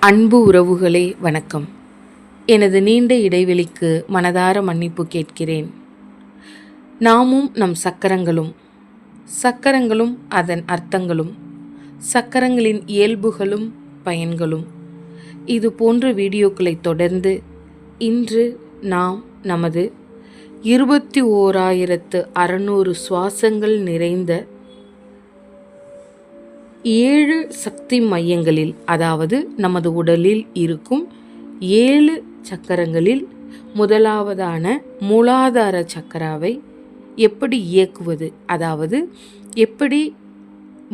அன்பு உறவுகளே வணக்கம். எனது நீண்ட இடைவெளிக்கு மனதார மன்னிப்பு கேட்கிறேன். நாமும் நம் சக்கரங்களும் அதன் அர்த்தங்களும், சக்கரங்களின் இயல்புகளும் பயன்களும், இது போன்ற வீடியோக்களை தொடர்ந்து இன்று நாம் நமது 21,600 சுவாசங்கள் நிறைந்த 7 சக்தி மையங்களில், அதாவது நமது உடலில் இருக்கும் 7 சக்கரங்களில் முதலாவதான மூலாதார சக்கராவை எப்படி இயக்குவது, அதாவது எப்படி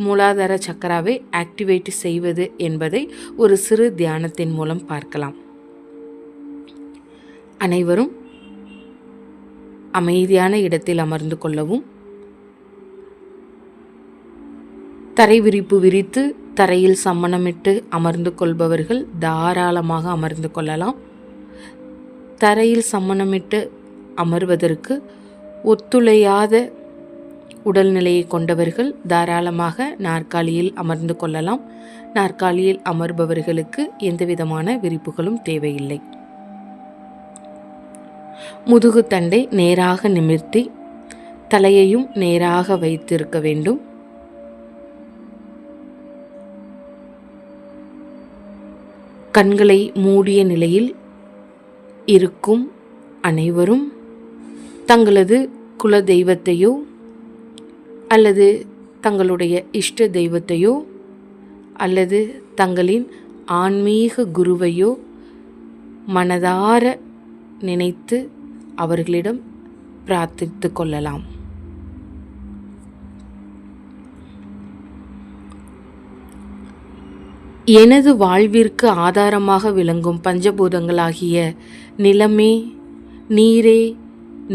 மூலாதார சக்கராவை ஆக்டிவேட் செய்வது என்பதை ஒரு சிறு தியானத்தின் மூலம் பார்க்கலாம். அனைவரும் அமைதியான இடத்தில் அமர்ந்து கொள்ளவும். தரை விரிப்பு விரித்து தரையில் சம்மணமிட்டு அமர்ந்து கொள்பவர்கள் தாராளமாக அமர்ந்து கொள்ளலாம். தரையில் சம்மணமிட்டு அமர்வதற்கு ஒத்துழையாத உடல்நிலையை கொண்டவர்கள் தாராளமாக நாற்காலியில் அமர்ந்து கொள்ளலாம். நாற்காலியில் அமர்பவர்களுக்கு எந்தவிதமான விரிப்புகளும் தேவையில்லை. முதுகு தண்டை நேராக நிமிர்த்தி தலையையும் நேராக வைத்திருக்க வேண்டும். கண்களை மூடிய நிலையில் இருக்கும் அனைவரும் தங்களது குல தெய்வத்தையோ அல்லது தங்களுடைய இஷ்ட தெய்வத்தையோ அல்லது தங்களின் ஆன்மீக குருவையோ மனதார நினைத்து அவர்களிடம் பிரார்த்தித்து கொள்ளலாம். எனது வாழ்விற்கு ஆதாரமாக விளங்கும் பஞ்சபூதங்களாகிய நிலமே, நீரே,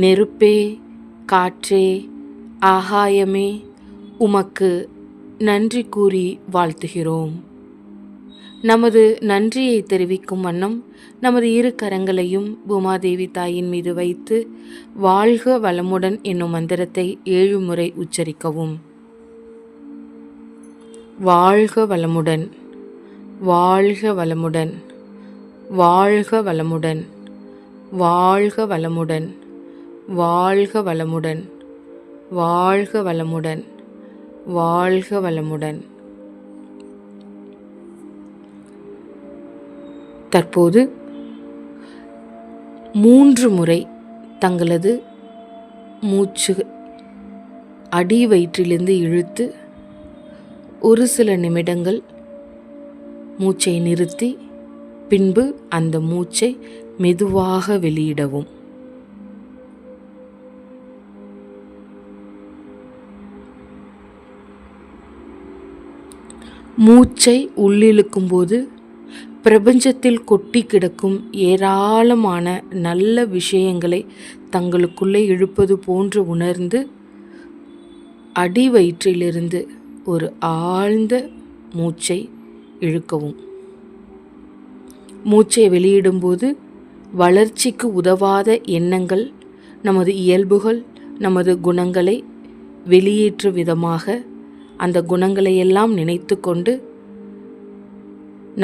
நெருப்பே, காற்றே, ஆகாயமே, உமக்கு நன்றி கூறி வாழ்த்துகிறோம். நமது நன்றியை தெரிவிக்கும் வண்ணம் நமது 2 கரங்களையும் பூமாதேவி தாயின் மீது வைத்து வாழ்க வளமுடன் என்னும் மந்திரத்தை 7 முறை உச்சரிக்கவும். வாழ்க வளமுடன், வாழ்க வளமுடன், வாழ்க வளமுடன், வாழ்க வளமுடன், வாழ்க வளமுடன், வாழ்க வளமுடன், வாழ்க வளமுடன். தற்போது 3 முறை தங்களது மூச்சு அடி வயிற்றிலிருந்து இழுத்து ஒரு சில நிமிடங்கள் மூச்சை நிறுத்தி பின்பு அந்த மூச்சை மெதுவாக வெளியிடவும். மூச்சை உள்ளிழுக்கும் போது பிரபஞ்சத்தில் கொட்டி கிடக்கும் ஏராளமான நல்ல விஷயங்களை தங்களுக்குள்ளே இழுப்பது போன்று உணர்ந்து அடி வயிற்றிலிருந்து ஒரு ஆழ்ந்த மூச்சை இழுக்கவும். மூச்சை வெளியிடும்போது வளர்ச்சிக்கு உதவாத எண்ணங்கள், நமது இயல்புகள், நமது குணங்களை வெளியேற்றும் விதமாக அந்த குணங்களையெல்லாம் நினைத்து கொண்டு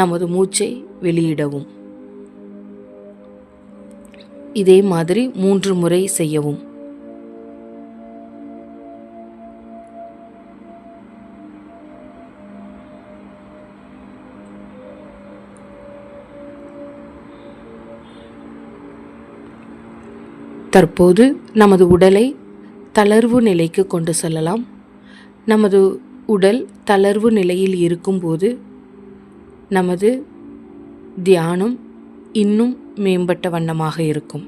நமது மூச்சை வெளியிடவும். இதே மாதிரி 3 முறை செய்யவும். தற்போது நமது உடலை தளர்வு நிலைக்கு கொண்டு செல்லலாம். நமது உடல் தளர்வு நிலையில் இருக்கும்போது நமது தியானம் இன்னும் மேம்பட்ட வண்ணமாக இருக்கும்.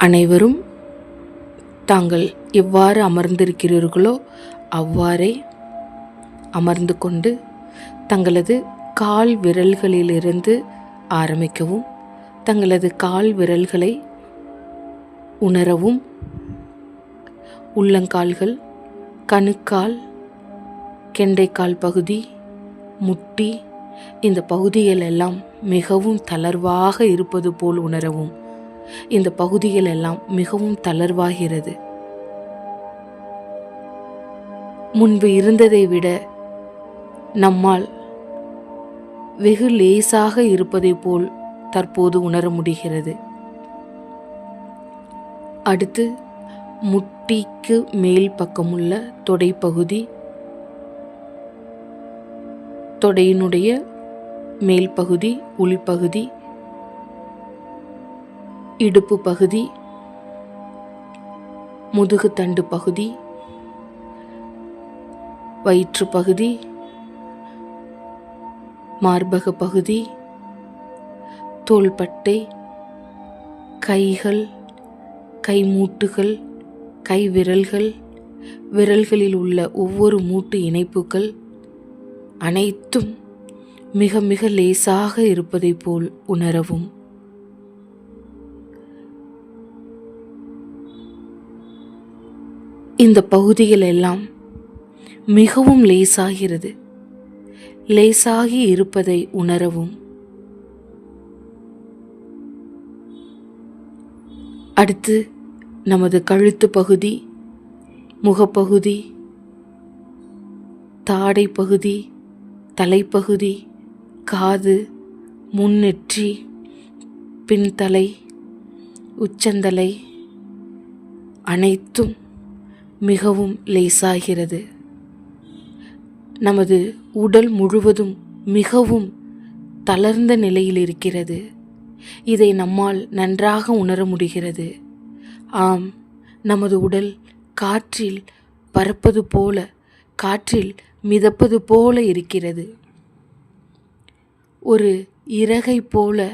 அனைவரும் தாங்கள் எவ்வாறு அமர்ந்திருக்கிறீர்களோ அவ்வாறே அமர்ந்து கொண்டு தங்களது கால் விரல்களிலிருந்து ஆரம்பிக்கவும். தங்களது கால் விரல்களை உணரவும். உள்ளங்கால்கள், கணுக்கால், கெண்டைக்கால் பகுதி, முட்டி, இந்த பகுதிகள் எல்லாம் மிகவும் தளர்வாக இருப்பது போல் உணரவும். இந்த பகுதிகள் எல்லாம் மிகவும் தளர்வாகிறது. முன்பு இருந்ததை விட நம்மால் வெகு லேசாக இருப்பதை போல் தற்போது உணர முடிகிறது. அடுத்து முட்டிக்கு மேல் பக்கமுள்ள தொடைப்பகுதி, தொடையினுடைய மேல் பகுதி, உள்பகுதி, இடுப்பு பகுதி, முதுகு தண்டு பகுதி, வயிற்று பகுதி, மார்பக பகுதி, தோள்பட்டை, கைகள், கைமூட்டுகள், கை விரல்கள், விரல்களில் உள்ள ஒவ்வொரு மூட்டு இணைப்புகள் அனைத்தும் மிக மிக லேசாக இருப்பதை போல் உணரவும். இந்த பகுதிகள் எல்லாம் மிகவும் லேசாகிறது. லேசாகி இருப்பதை உணரவும். அடுத்து நமது கழுத்து பகுதி, முகப்பகுதி, தாடை பகுதி, தலைப்பகுதி, காது, முன்னெற்றி, பின்தலை, உச்சந்தலை அனைத்தும் மிகவும் லேசாகிறது. நமது உடல் முழுவதும் மிகவும் தளர்ந்த நிலையில் இருக்கிறது. இதை நம்மால் நன்றாக உணர முடிகிறது. ஆம், நமது உடல் காற்றில் பறப்பது போல, காற்றில் மிதப்பது போல இருக்கிறது. ஒரு இறகை போல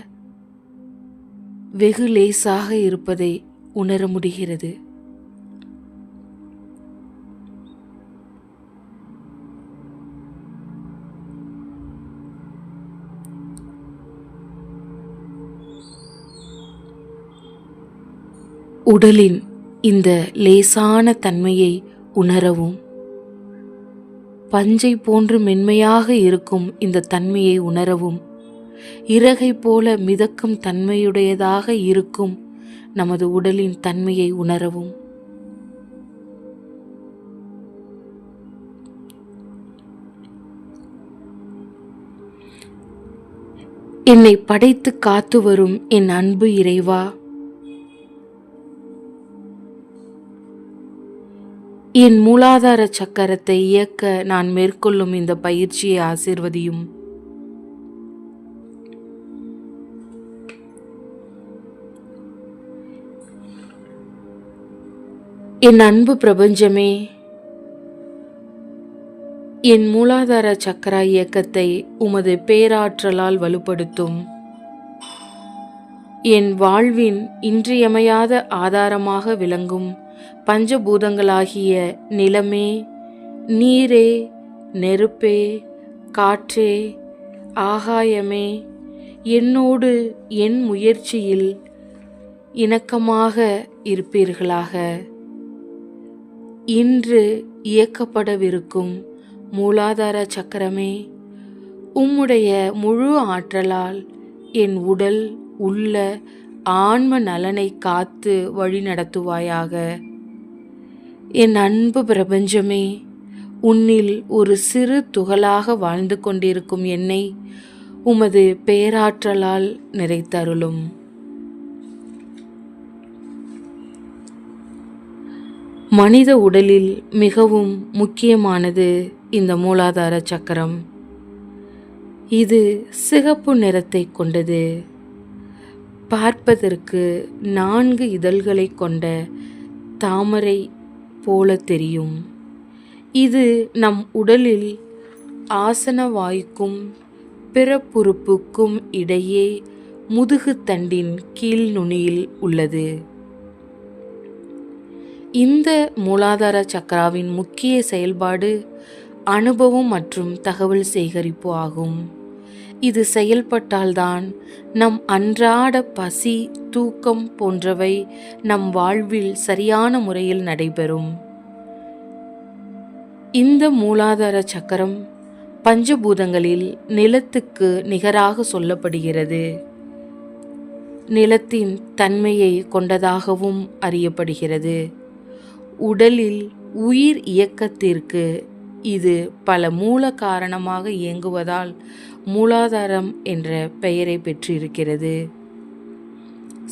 வெகு லேசாக இருப்பதை உணர முடிகிறது. உடலின் இந்த லேசான தன்மையை உணரவும். பஞ்சை போன்று மென்மையாக இருக்கும் இந்த தன்மையை உணரவும். இறகை போல மிதக்கும் தன்மையுடையதாக இருக்கும் நமது உடலின் தன்மையை உணரவும். என்னை படைத்து காத்து வரும் என் அன்பு இறைவா, என் மூலாதார சக்கரத்தை இயக்க நான் மேற்கொள்ளும் இந்த பயிற்சியை ஆசீர்வதியும். என் அன்பு பிரபஞ்சமே, என் மூலாதார சக்கர இயக்கத்தை உமது பேராற்றலால் வலுப்படுத்தும். என் வாழ்வின் இன்றியமையாத ஆதாரமாக விளங்கும் பஞ்சபூதங்களாகிய நிலமே, நீரே, நெருப்பே, காற்றே, ஆகாயமே என்னோடு என் முயற்சியில் இணக்கமாக இருப்பீர்களாக. இன்று இயக்கப்படவிருக்கும் மூலாதார சக்கரமே, உம்முடைய முழு ஆற்றலால் என் உடல் உள்ள ஆன்ம நலனை காத்து வழி நடத்துவாயாக. என் அன்பு பிரபஞ்சமே, உன்னில் ஒரு சிறு துகளாக வாழ்ந்து கொண்டிருக்கும் என்னை உமது பேராற்றலால் நிறைத்தருளும். மனித உடலில் மிகவும் முக்கியமானது இந்த மூலாதார சக்கரம். இது சிகப்பு நிறத்தை கொண்டது. பார்ப்பதற்கு 4 இதழ்களை கொண்ட தாமரை போல தெரியும். இது நம் உடலில் ஆசன வாய்க்கும் பிறப்புறுப்புக்கும் இடையே முதுகு தண்டின் கீழ் நுனியில் உள்ளது. இந்த மூலாதார சக்கராவின் முக்கிய செயல்பாடு அனுபவம் மற்றும் தகவல் சேகரிப்பு ஆகும். இது செயல்பட்டால்தான் நம் அன்றாட பசி, தூக்கம் போன்றவை நம் வாழ்வில் சரியான முறையில் நடைபெறும். இந்த மூலாதார சக்கரம் பஞ்சபூதங்களில் நிலத்துக்கு நிகராக சொல்லப்படுகிறது. நிலத்தின் தன்மையை கொண்டதாகவும் அறியப்படுகிறது. உடலில் உயிர் இயக்கத்திற்கு இது பல மூல காரணமாக இயங்குவதால் மூலாதாரம் என்ற பெயரை பெற்றிருக்கிறது.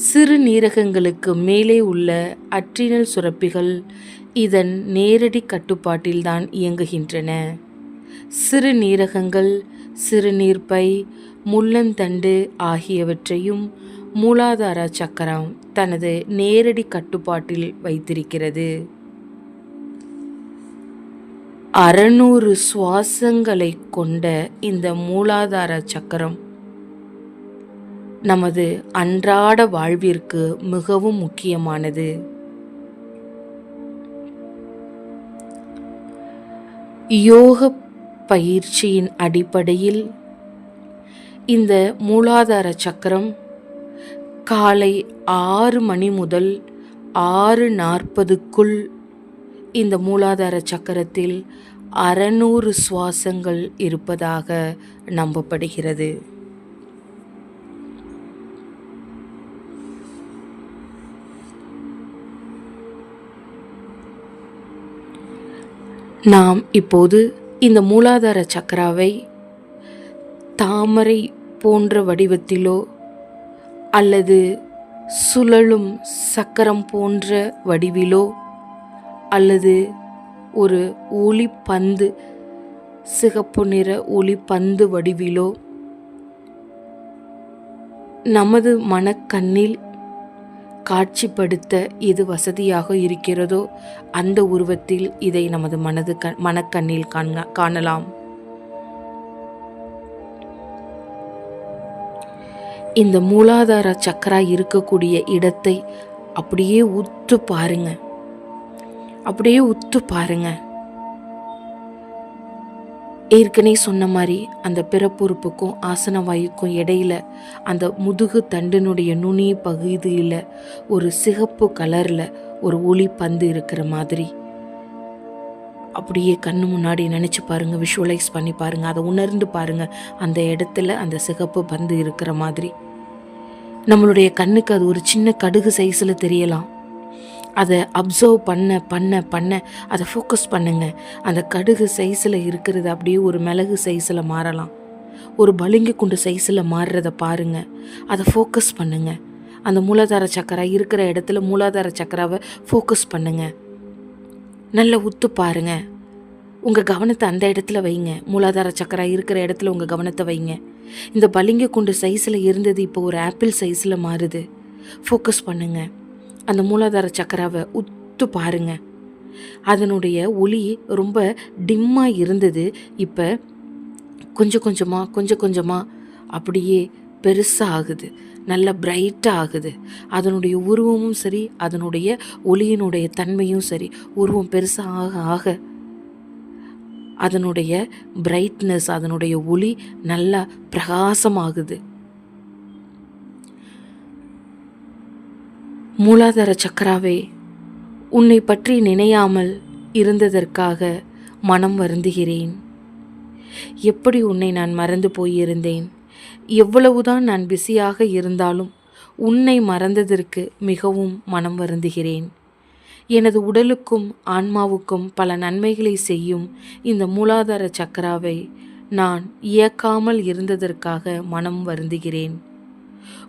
சிறுநீரகங்களுக்கு மேலே உள்ள அட்ரினல் சுரப்பிகள் இதன் நேரடி கட்டுப்பாட்டில்தான் இயங்குகின்றன. சிறுநீரகங்கள், சிறுநீர்ப்பை, முள்ளந்தண்டு ஆகியவற்றையும் மூலாதார சக்கரம் தனது நேரடி கட்டுப்பாட்டில் வைத்திருக்கிறது. 600 சுவாசங்களை கொண்ட இந்த மூலாதார சக்கரம் நமது அன்றாட வாழ்விற்கு மிகவும் முக்கியமானது. யோக பயிற்சியின் அடிப்படையில் இந்த மூலாதார சக்கரம் காலை 6 மணி முதல் 6:40க்குள் இந்த மூலாதார சக்கரத்தில் 600 சுவாசங்கள் இருப்பதாக நம்பப்படுகிறது. நாம் இப்போது இந்த மூலாதார சக்கராவை தாமரை போன்ற வடிவத்திலோ அல்லது சுழலும் சக்கரம் போன்ற வடிவிலோ அல்லது ஒரு ஒளிப்பந்து, சிகப்பு நிற ஒளிப்பந்து வடிவிலோ நமது மனக்கண்ணில் காட்சிப்படுத்த எது வசதியாக இருக்கிறதோ அந்த உருவத்தில் இதை நமது மனக்கண்ணில் காணலாம். இந்த மூலாதார சக்கரா இருக்கக்கூடிய இடத்தை அப்படியே உத்து பாருங்க. ஏற்கனவே சொன்ன மாதிரி அந்த பிறப்புறுப்புக்கும் ஆசன வாயுக்கும் இடையில அந்த முதுகு தண்டினுடைய நுனி பகுதியில் ஒரு சிகப்பு கலரில் ஒரு ஒளி பந்து இருக்கிற மாதிரி அப்படியே கண்ணு முன்னாடி நினச்சி பாருங்க, விஷுவலைஸ் பண்ணி பாருங்க, அதை உணர்ந்து பாருங்க. அந்த இடத்துல அந்த சிகப்பு பந்து இருக்கிற மாதிரி நம்மளுடைய கண்ணுக்கு அது ஒரு சின்ன கடுகு சைஸில் தெரியலாம். அதை அப்சர்வ் பண்ண அதை ஃபோக்கஸ் பண்ணுங்க. அந்த கடுகு சைஸில் இருக்கிறது அப்படியே ஒரு மிளகு சைஸில் மாறலாம், ஒரு பளிங்கு குண்டு சைஸில் மாறுறத பாருங்க. அதை ஃபோக்கஸ் பண்ணுங்க. அந்த மூலாதார சக்கரா இருக்கிற இடத்துல மூலாதார சக்கராவை ஃபோக்கஸ் பண்ணுங்க. நல்ல உத்து பாருங்க. உங்கள் கவனத்தை அந்த இடத்துல வைங்க. மூலாதார சக்கரா இருக்கிற இடத்துல உங்கள் கவனத்தை வைங்க. இந்த பளிங்கு குண்டு சைஸில் இருந்தது இப்போ ஒரு ஆப்பிள் சைஸில் மாறுது. ஃபோக்கஸ் பண்ணுங்க. அந்த மூலாதார சக்கராவை உத்து பாருங்க. அதனுடைய ஒளி ரொம்ப டிம்மாக இருந்தது, இப்போ கொஞ்சம் கொஞ்சமாக அப்படியே பெருசாக ஆகுது, நல்ல பிரைட்டாக ஆகுது. அதனுடைய உருவமும் சரி, அதனுடைய ஒளியினுடைய தன்மையும் சரி, உருவம் பெருசாக ஆக அதனுடைய பிரைட்னஸ், அதனுடைய ஒளி நல்லா பிரகாசமாகுது. மூலாதார சக்கராவே, உன்னை பற்றி நினையாமல் இருந்ததற்காக மனம் வருந்துகிறேன். எப்படி உன்னை நான் மறந்து போயிருந்தேன். எவ்வளவுதான் நான் பிஸியாக இருந்தாலும் உன்னை மறந்ததற்கு மிகவும் மனம் வருந்துகிறேன். எனது உடலுக்கும் ஆன்மாவுக்கும் பல நன்மைகளை செய்யும் இந்த மூலாதார சக்கராவை நான் இயக்காமல் இருந்ததற்காக மனம் வருந்துகிறேன்.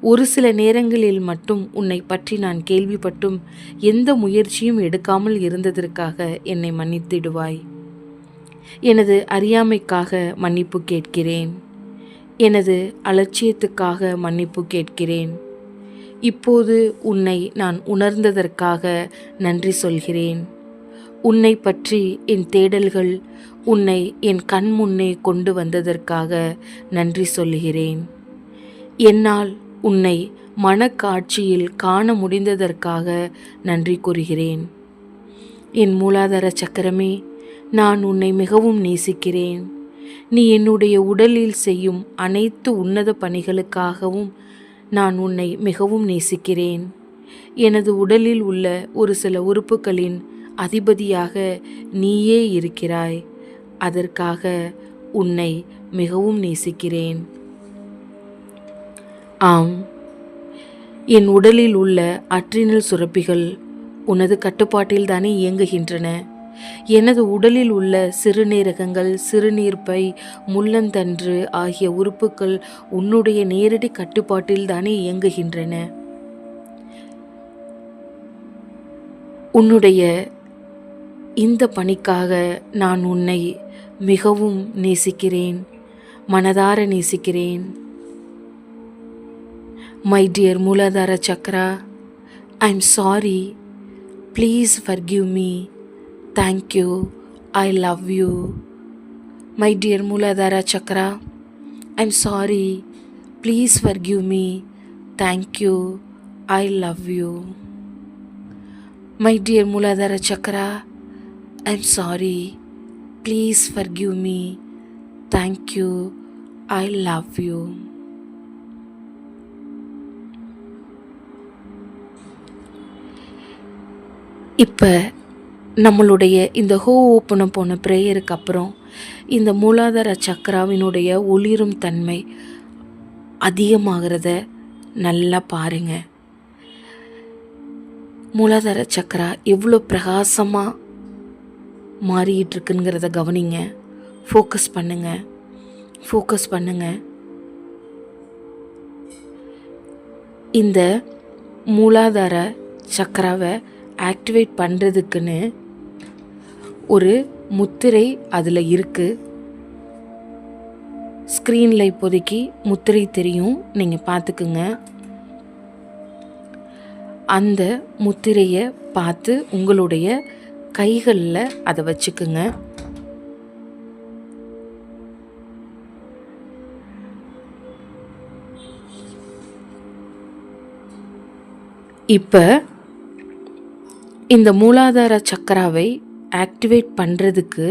ஒரு சில நேரங்களில் மட்டும் உன்னை பற்றி நான் கேள்விப்பட்டும் எந்த முயற்சியும் எடுக்காமல் இருந்ததற்காக என்னை மன்னித்திடுவாய். எனது அறியாமைக்காக மன்னிப்பு கேட்கிறேன். எனது அலட்சியத்துக்காக மன்னிப்பு கேட்கிறேன். இப்போது உன்னை நான் உணர்ந்ததற்காக நன்றி சொல்கிறேன். உன்னை பற்றி என் தேடல்கள் உன்னை என் கண் முன்னே கொண்டு வந்ததற்காக நன்றி சொல்கிறேன். என்னால் உன்னை மனக்காட்சியில் காண முடிந்ததற்காக நன்றி கூறுகிறேன். என் மூலாதார சக்கரமே, நான் உன்னை மிகவும் நேசிக்கிறேன். நீ என்னுடைய உடலில் செய்யும் அனைத்து உன்னத பணிகளுக்காகவும் நான் உன்னை மிகவும் நேசிக்கிறேன். எனது உடலில் உள்ள ஒரு சில உறுப்புகளின் அதிபதியாக நீயே இருக்கிறாய். அதற்காக உன்னை மிகவும் நேசிக்கிறேன். ஆம், என் உடலில் உள்ள அட்ரினல் சுரப்பிகள் உனது கட்டுப்பாட்டில் தானே இயங்குகின்றன. எனது உடலில் உள்ள சிறுநீரகங்கள், சிறுநீர்ப்பை, முள்ளந்தன்று ஆகிய உறுப்புகள் உன்னுடைய நேரடி கட்டுப்பாட்டில் தானே இயங்குகின்றன. உன்னுடைய இந்த பணிக்காக நான் உன்னை மிகவும் நேசிக்கிறேன், மனதார நேசிக்கிறேன். My dear Muladhara chakra, I am sorry, please forgive me, thank you, I love you. My dear Muladhara chakra, I am sorry, please forgive me, thank you, I love you. My dear Muladhara chakra, I am sorry, please forgive me, thank you, I love you. இப்போ நம்மளுடைய இந்த ஹோப்போனோபோனோ ப்ரேயருக்கு அப்புறம் இந்த மூலாதார சக்கராவினுடைய ஒளிரும் தன்மை அதிகமாகிறத நல்லா பாருங்க. மூலாதார சக்கரா எவ்வளோ பிரகாசமாக மாறிட்டு இருக்குங்கிறத கவனிங்க. ஃபோக்கஸ் பண்ணுங்க. இந்த மூலாதார சக்கராவை ஆக்டிவேட் பண்ணுறதுக்குன்னு ஒரு முத்திரை அதில் இருக்குது. ஸ்க்ரீனில் இப்போதைக்கு முத்திரை தெரியும், நீங்கள் பார்த்துக்குங்க. அந்த முத்திரையை பார்த்து உங்களுடைய கைகளில் அதை வச்சுக்குங்க. இப்போ இந்த மூலாதார சக்கராவை ஆக்டிவேட் பண்ணுறதுக்கு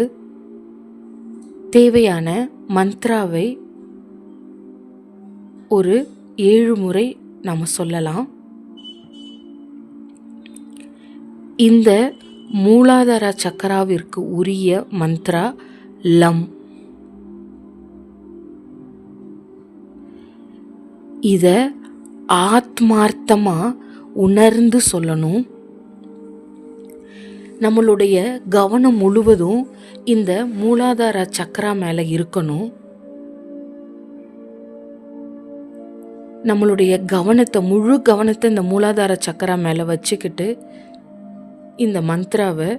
தேவையான மந்த்ராவை ஒரு 7 முறை நாம் சொல்லலாம். இந்த மூலாதார சக்கராவிற்கு உரிய மந்த்ரா லம். இதை ஆத்மார்த்தமாக உணர்ந்து சொல்லணும். நம்மளுடைய கவனம் முழுவதும் இந்த மூலாதார சக்கரா மேலே இருக்கணும். நம்மளுடைய முழு கவனத்தை இந்த மூலாதார சக்கரா மேலே வச்சுக்கிட்டு இந்த மந்த்ராவை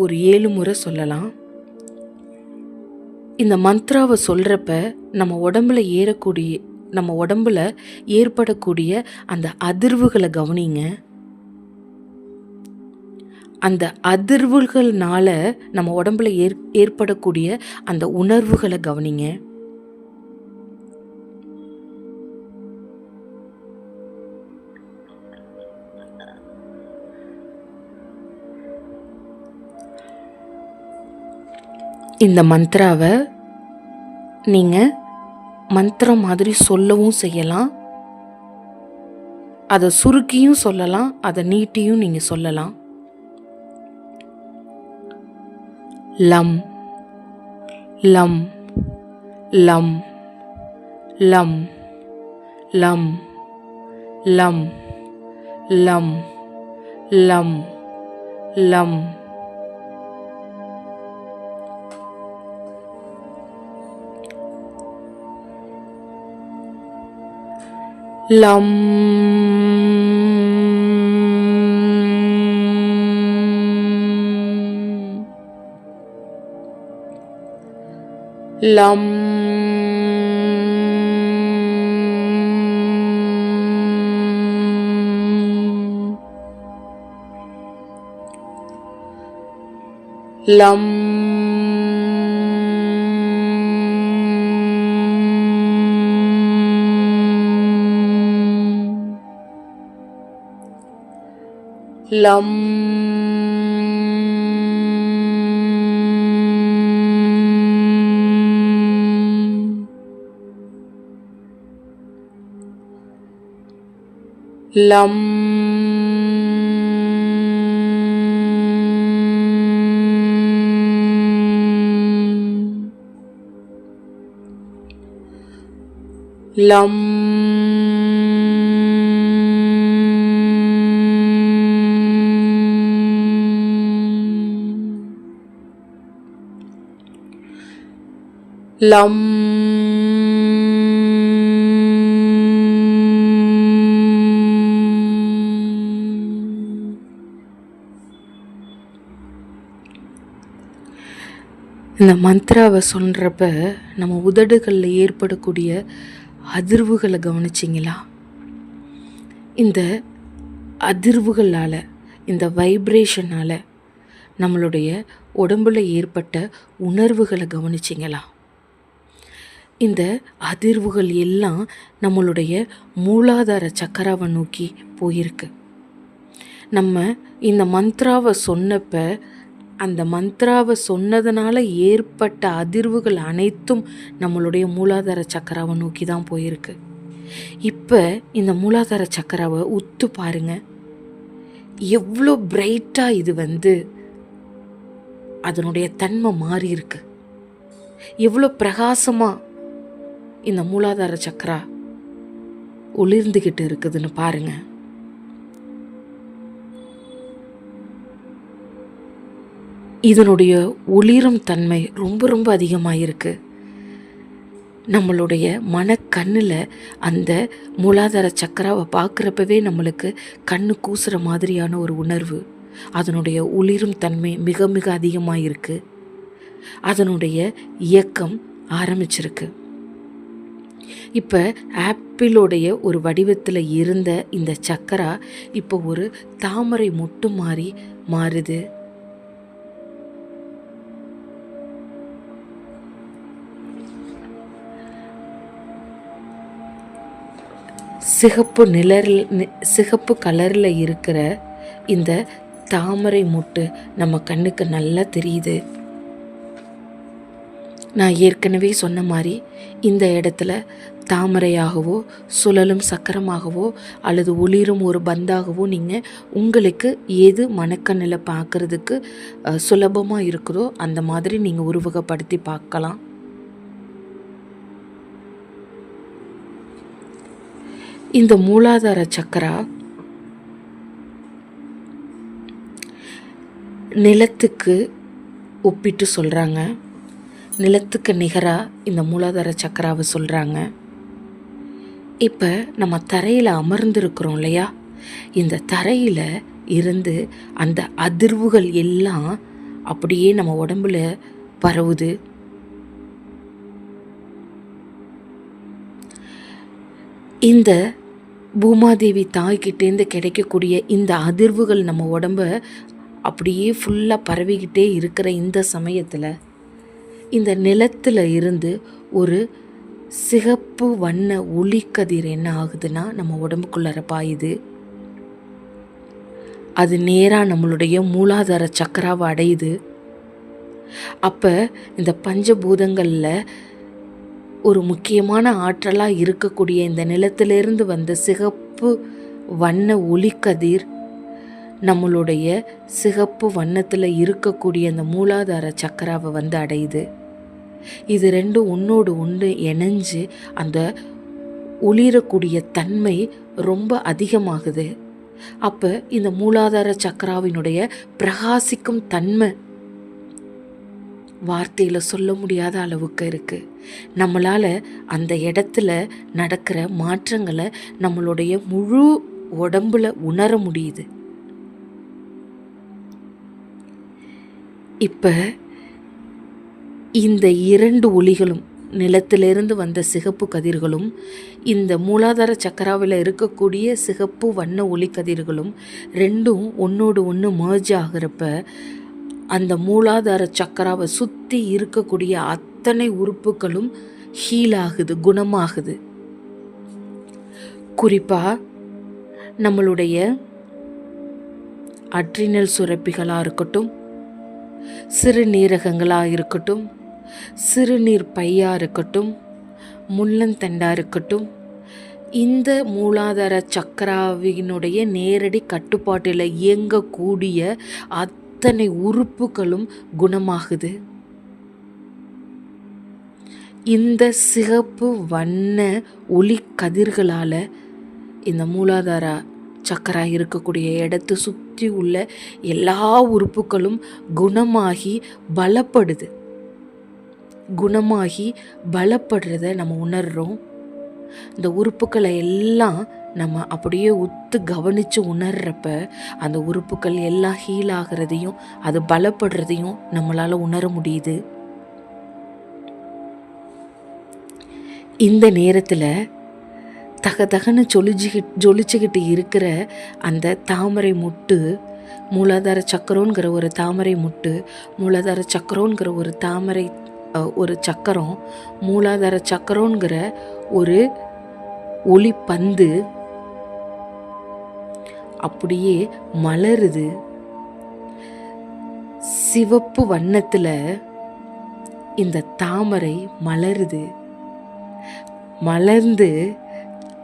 ஒரு 7 முறை சொல்லலாம். இந்த மந்த்ராவை சொல்கிறப்ப நம்ம உடம்புல ஏற்படக்கூடிய அந்த அதிர்வுகளை கவனிங்க. அந்த அதிர்வுகள்னால நம்ம உடம்புல ஏற்படக்கூடிய அந்த உணர்வுகளை கவனிங்க. இந்த மந்த்ராவை நீங்கள் மந்திரம் மாதிரி சொல்லவும் செய்யலாம், அதை சுருக்கியும் சொல்லலாம், அதை நீட்டியும் நீங்கள் சொல்லலாம். லம் லம் லம் லம் லம் லம் லம் லம் லம். லம் லம் லம் லம் லம் லம் லம். இந்த மந்த்ராவை சொல்கிறப்ப நம்ம உதடுகளில் ஏற்படக்கூடிய அதிர்வுகளை கவனிச்சிங்களா? இந்த அதிர்வுகளால், இந்த வைப்ரேஷனால் நம்மளுடைய உடம்புல ஏற்பட்ட உணர்வுகளை கவனிச்சிங்களா? இந்த அதிர்வுகள் எல்லாம் நம்மளுடைய மூலாதார சக்கராவை நோக்கி போயிருக்கு. நம்ம இந்த மந்த்ராவை சொன்னப்ப அந்த மந்த்ராவை சொன்னதுனால ஏற்பட்ட அதிர்வுகள் அனைத்தும் நம்மளுடைய மூலாதார சக்கராவை நோக்கி தான் போயிருக்கு. இப்போ இந்த மூலாதார சக்கராவை உத்து பாருங்க, எவ்வளோ பிரைட்டாக இது அதனுடைய தன்மை மாறி இருக்கு. எவ்வளோ பிரகாசமாக இந்த மூலாதார சக்கரா ஒளிர்ந்துக்கிட்டு இருக்குதுன்னு பாருங்க. இதனுடைய ஒளிரும் தன்மை ரொம்ப ரொம்ப அதிகமாக இருக்கு. நம்மளுடைய மனக்கண்ணில் அந்த மூலாதார சக்கராவை பார்க்குறப்பவே நம்மளுக்கு கண்ணு கூசுகிற மாதிரியான ஒரு உணர்வு. அதனுடைய ஒளிரும் தன்மை மிக மிக அதிகமாக இருக்கு. அதனுடைய இயக்கம் ஆரம்பிச்சிருக்கு. இப்போ ஆப்பிளோடைய ஒரு வடிவத்தில் இருந்த இந்த சக்கரா இப்போ ஒரு தாமரை மொட்டு மாதிரி மாறுது. சிகப்பு கலரில் இருக்கிற இந்த தாமரை மொட்டு நம்ம கண்ணுக்கு நல்லா தெரியுது. நான் ஏற்கனவே சொன்ன மாதிரி இந்த இடத்துல தாமரையாகவோ சுழலும் சக்கரமாகவோ அல்லது ஒளிரும் ஒரு பந்தாகவோ நீங்கள் உங்களுக்கு எது மனக்கண்ணில் பார்க்குறதுக்கு சுலபமாக இருக்குதோ அந்த மாதிரி நீங்கள் உருவகப்படுத்தி பார்க்கலாம். இந்த மூலாதார சக்கரா நிலத்துக்கு ஒப்பிட்டு சொல்கிறாங்க. நிலத்துக்கு நிகராக இந்த மூலாதார சக்கராவை சொல்கிறாங்க. இப்போ நம்ம தரையில் அமர்ந்திருக்கிறோம் இல்லையா, இந்த தரையில் இருந்து அந்த அதிர்வுகள் எல்லாம் அப்படியே நம்ம உடம்புல பரவுது. இந்த பூமாதேவி தாய்கிட்டேருந்து கிடைக்கக்கூடிய இந்த அதிர்வுகள் நம்ம உடம்ப அப்படியே ஃபுல்லாக பரவிக்கிட்டே இருக்கிற இந்த சமயத்தில் இந்த நிலத்தில் இருந்து ஒரு சிகப்பு வண்ண ஒளிக்கதிர் என்ன ஆகுதுன்னா நம்ம உடம்புக்குள்ளார பாயுது. அது நேராக நம்மளுடைய மூலாதார சக்கராவை அடையுது. அப்போ இந்த பஞ்சபூதங்களில் ஒரு முக்கியமான ஆற்றலாக இருக்கக்கூடிய இந்த நிலத்திலிருந்து வந்த சிகப்பு வண்ண ஒளிக்கதிர் நம்மளுடைய சிகப்பு வண்ணத்தில் இருக்கக்கூடிய அந்த மூலாதார சக்கராவை அடையுது. இது ரெண்டும் ஒன்றோடு ஒன்று இணைஞ்சு அந்த ஒளிரக்கூடிய தன்மை ரொம்ப அதிகமாகுது. அப்போ இந்த மூலாதார சக்கராவினுடைய பிரகாசிக்கும் தன்மை வார்த்தையில் சொல்ல முடியாத அளவுக்கு இருக்குது. நம்மளால் அந்த இடத்துல நடக்கிற மாற்றங்களை நம்மளுடைய முழு உடம்புல உணர முடியுது. இப்போ இந்த இரண்டு ஒளிகளும், நிலத்திலிருந்து வந்த சிகப்பு கதிர்களும் இந்த மூலாதார சக்கராவில் இருக்கக்கூடிய சிகப்பு வண்ண ஒளி கதிர்களும் ரெண்டும் ஒன்றோடு ஒன்று மர்ஜ் ஆகிறப்ப அந்த மூலாதார சக்கராவை சுற்றி இருக்கக்கூடிய அத்தனை உறுப்புகளும் ஹீல் ஆகுது, குணமாகுது. குறிப்பாக நம்மளுடைய அட்ரினல் சுரப்பிகளாக இருக்கட்டும், சிறுநீரகங்களாக இருக்கட்டும், சிறுநீர் பையாக இருக்கட்டும், முள்ளந்தண்டாக இருக்கட்டும், இந்த மூலாதார சக்கராவினுடைய நேரடி கட்டுப்பாட்டில் இயங்கக்கூடிய அத்தனை உறுப்புகளும் குணமாகுது. இந்த சிகப்பு வண்ண ஒளி கதிர்களால் இந்த மூலாதார சக்கரா இருக்கக்கூடிய இடத்தை சுற்றி உள்ள எல்லா உறுப்புகளும் குணமாகி பலப்படுது. குணமாகி பலப்படுறத நம்ம உணர்கிறோம். இந்த உறுப்புக்களை எல்லாம் நம்ம அப்படியே உத்து கவனித்து உணர்றப்ப அந்த உறுப்புகள் எல்லாம் ஹீல் ஆகிறதையும் அது பலப்படுறதையும் நம்மளால் உணர முடியுது. இந்த நேரத்தில் தகதகன்னு ஜொலிச்சுக்கிட்டு இருக்கிற அந்த தாமரை முட்டு, மூலாதார சக்கரங்கிற ஒரு தாமரை முட்டு, மூலாதார சக்கரங்கிற ஒரு சக்கரம், மூலாதார சக்கரங்கிற ஒரு ஒளி பந்து அப்படியே மலருது. சிவப்பு வண்ணத்தில் இந்த தாமரை மலருது. மலர்ந்து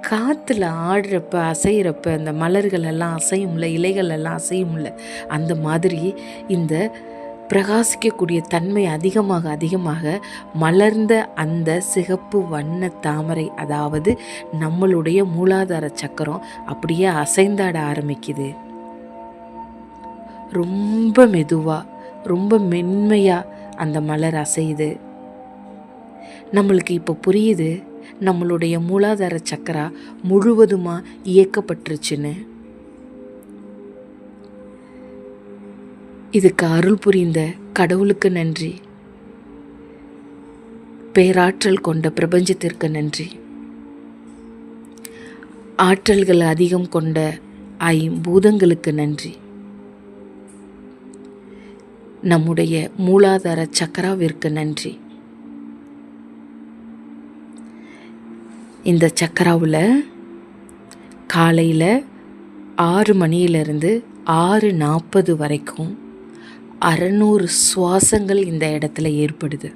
காற்றுல ஆடுறப்ப அசைகிறப்ப அந்த மலர்கள் எல்லாம் அசையும்ல, இலைகள் எல்லாம் அசையும்ல, அந்த மாதிரி இந்த பிரகாசிக்கக்கூடிய தன்மை அதிகமாக மலர்ந்த அந்த சிகப்பு வண்ண தாமரை, அதாவது நம்மளுடைய மூலாதார சக்கரம் அப்படியே அசைந்தாட ஆரம்பிக்குது. ரொம்ப மெதுவாக, ரொம்ப மென்மையாக அந்த மலர் அசையுது. நம்மளுக்கு இப்போ புரியுது நம்மளுடைய மூலாதார சக்கரா முழுவதுமாக இயக்கப்பட்டுருச்சுன்னு. இதுக்கு அருள் புரிந்த கடவுளுக்கு நன்றி, பேராற்றல் கொண்ட பிரபஞ்சத்திற்கு நன்றி, ஆற்றல்கள் அதிகம் கொண்ட ஐம்பூதங்களுக்கு நன்றி, நம்முடைய மூலாதார சக்கராவிற்கு நன்றி. இந்த சக்கராவில் காலையில் 6 மணியிலிருந்து 6:40 வரைக்கும் 600 சுவாசங்கள் இந்த இடத்துல ஏற்படுது.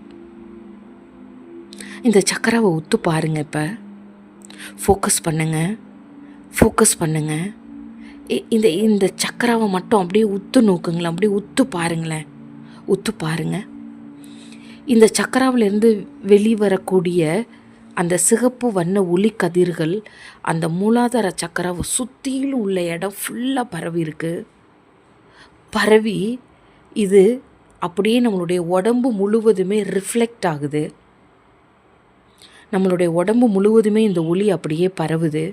இந்த சக்கராவை உத்து பாருங்கள். இப்போ ஃபோக்கஸ் பண்ணுங்க. இந்த சக்கராவை மட்டும் அப்படியே உத்து நோக்குங்களேன், அப்படியே உத்து பாருங்க. இந்த சக்கராவிலேருந்து வெளிவரக்கூடிய அந்த சிகப்பு வண்ண ஒளி கதிர்கள் அந்த மூலாதார சக்கராவை சுற்றிலும் உள்ள இடம் ஃபுல்லாக பரவி இது அப்படியே நம்மளுடைய உடம்பு முழுவதுமே ரிஃப்ளெக்ட் ஆகுது. நம்மளுடைய உடம்பு முழுவதுமே இந்த ஒளி அப்படியே பரவுது.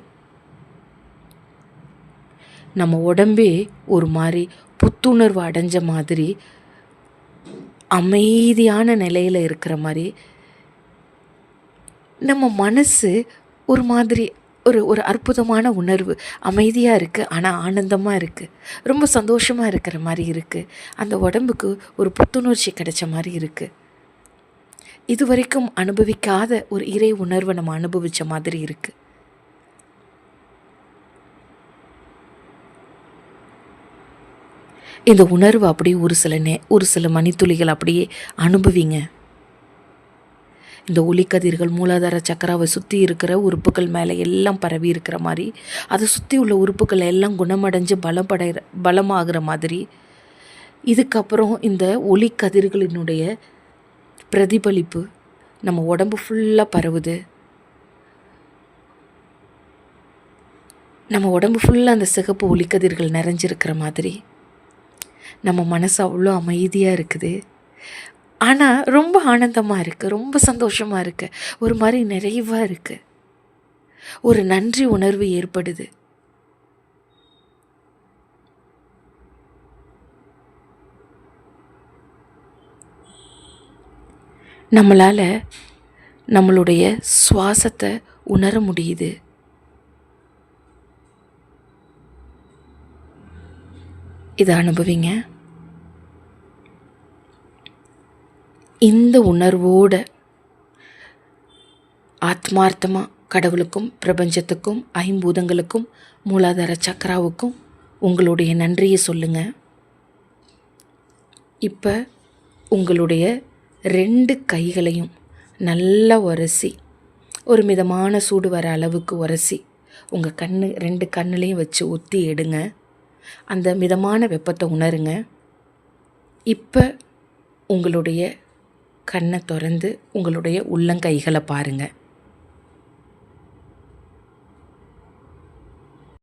நம்ம உடம்பே ஒரு மாதிரி புத்துணர்வு அடைஞ்ச மாதிரி, அமைதியான நிலையில் இருக்கிற மாதிரி, நம்ம மனசு ஒரு மாதிரி ஒரு அற்புதமான உணர்வு, அமைதியாக இருக்குது, ஆனால் ஆனந்தமாக இருக்குது, ரொம்ப சந்தோஷமாக இருக்கிற மாதிரி இருக்குது. அந்த உடம்புக்கு ஒரு புத்துணர்ச்சி கிடைச்ச மாதிரி இருக்குது. இது வரைக்கும் அனுபவிக்காத ஒரு இறை உணர்வை நம்ம அனுபவித்த மாதிரி இருக்குது. இந்த உணர்வு அப்படியே ஒரு சில மணித்துளிகள் அப்படியே அனுபவிங்க. இந்த ஒளிக்கதிர்கள் மூலாதார சக்கராவை சுற்றி இருக்கிற உறுப்புகள் மேலே எல்லாம் பரவி இருக்கிற மாதிரி, அதை சுற்றி உள்ள உறுப்புகள் எல்லாம் குணமடைஞ்சு பலமாகிற மாதிரி. இதுக்கப்புறம் இந்த ஒளிக்கதிர்களினுடைய பிரதிபலிப்பு நம்ம உடம்பு ஃபுல்லாக பரவுது. நம்ம உடம்பு ஃபுல்லாக அந்த சிகப்பு ஒளிக்கதிர்கள் நிறைஞ்சிருக்கிற மாதிரி. நம்ம மனசு அவ்வளோ அமைதியாக இருக்குது, ஆனால் ரொம்ப ஆனந்தமாக இருக்குது, ரொம்ப சந்தோஷமாக இருக்குது, ஒரு மாதிரி நிறைவாக இருக்குது, ஒரு நன்றி உணர்வு ஏற்படுது. நம்மளால் நம்மளுடைய சுவாசத்தை உணர முடியுது. இதை அனுபவிங்க. இந்த உணர்வோட ஆத்மார்த்தமாக கடவுளுக்கும் பிரபஞ்சத்துக்கும் ஐம்பூதங்களுக்கும் மூலாதார சக்கராவுக்கும் உங்களுடைய நன்றியை சொல்லுங்கள். இப்போ உங்களுடைய 2 கைகளையும் நல்லா உரசி, ஒரு மிதமான சூடு வர அளவுக்கு உரசி உங்கள் 2 கண்ணுலையும் வச்சு ஒத்தி எடுங்க. அந்த மிதமான வெப்பத்தை உணருங்க. இப்போ உங்களுடைய கண்ணை திறந்து உங்களுடைய உள்ளங்கைகளை பாருங்கள்.